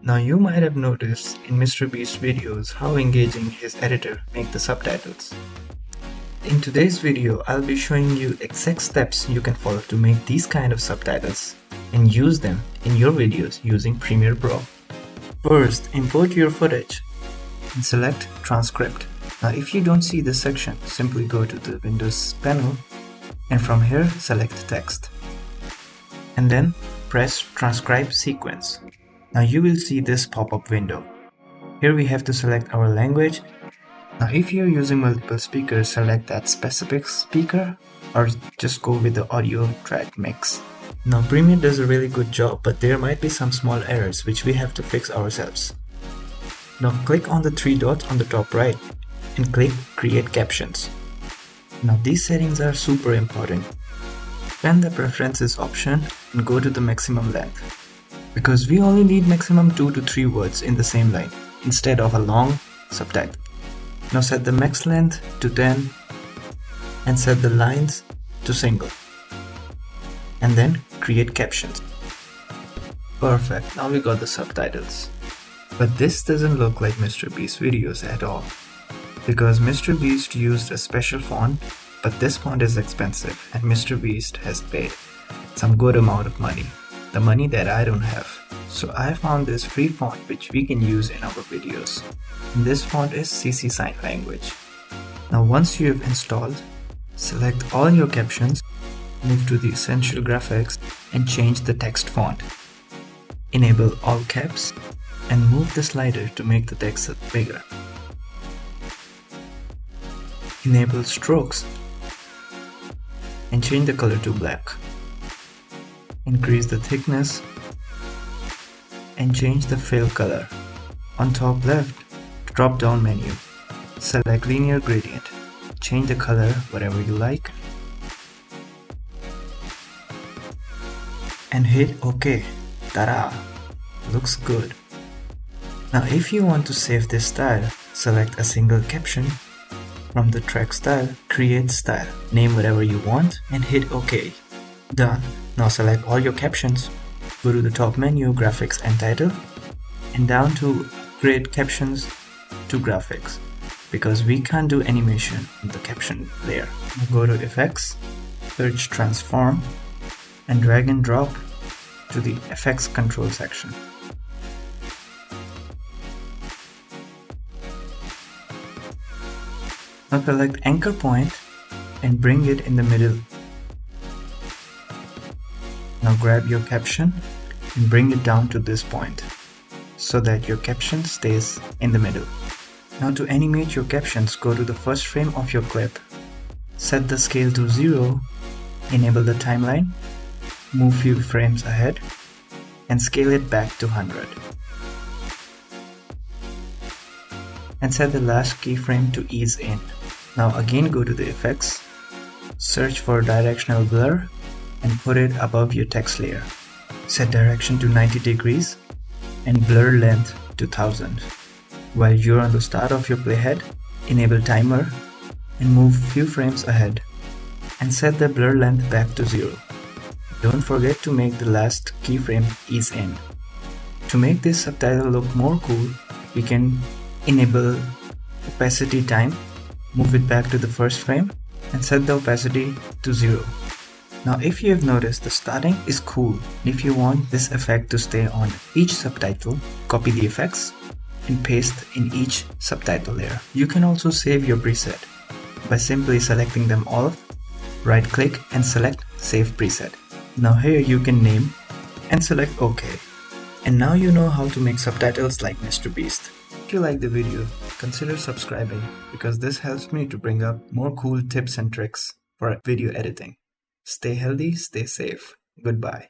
Now you might have noticed in Mr. Beast's videos how engaging his editor make the subtitles. In today's video, I'll be showing you exact steps you can follow to make these kind of subtitles and use them in your videos using Premiere Pro. First, import your footage and select Transcript. Now if you don't see this section, simply go to the Windows panel and from here select Text. And then press Transcribe Sequence. Now you will see this pop-up window. Here we have to select our language. Now if you're using multiple speakers, select that specific speaker or just go with the audio track mix. Now Premiere does a really good job, but there might be some small errors which we have to fix ourselves. Now click on the three dots on the top right and click Create Captions. Now these settings are super important. Span the Preferences option and go to the maximum length, because we only need maximum 2 to 3 words in the same line instead of a long subtitle. Now set the max length to 10 and set the lines to single. And then create captions. Perfect, now we got the subtitles. But this doesn't look like Mr. Beast's videos at all, because Mr. Beast used a special font, but this font is expensive and Mr. Beast has paid some good amount of money, the money that I don't have. So I found this free font which we can use in our videos. And this font is CC Sign Language. Now once you have installed, select all your captions, move to the Essential Graphics and change the text font. Enable all caps and move the slider to make the text bigger. Enable strokes and change the color to black. Increase the thickness and change the fill color. On top left, drop down menu, select linear gradient, change the color whatever you like and hit OK. Ta-da! Looks good. Now if you want to save this style, select a single caption. From the track style, create style, name whatever you want and hit OK. Done. Now select all your captions, go to the top menu, graphics and title, and down to create captions to graphics, because we can't do animation in the caption layer. Now go to effects, search transform and drag and drop to the effects control section. Now select anchor point and bring it in the middle. Now grab your caption and bring it down to this point so that your caption stays in the middle. Now to animate your captions, go to the first frame of your clip. Set the scale to 0, enable the timeline, move few frames ahead and scale it back to 100. And set the last keyframe to ease in. Now again go to the effects, search for directional blur and put it above your text layer. Set direction to 90 degrees and blur length to 1000. While you're on the start of your playhead, enable timer and move few frames ahead and set the blur length back to 0. Don't forget to make the last keyframe ease in. To make this subtitle look more cool, we can enable opacity time, move it back to the first frame and set the opacity to 0. Now if you have noticed, the starting is cool. If you want this effect to stay on each subtitle, copy the effects and paste in each subtitle layer. You can also save your preset by simply selecting them all, right click and select Save Preset. Now here you can name and select OK. And now you know how to make subtitles like Mr. Beast. If you like the video, consider subscribing, because this helps me to bring up more cool tips and tricks for video editing. Stay healthy, stay safe. Goodbye.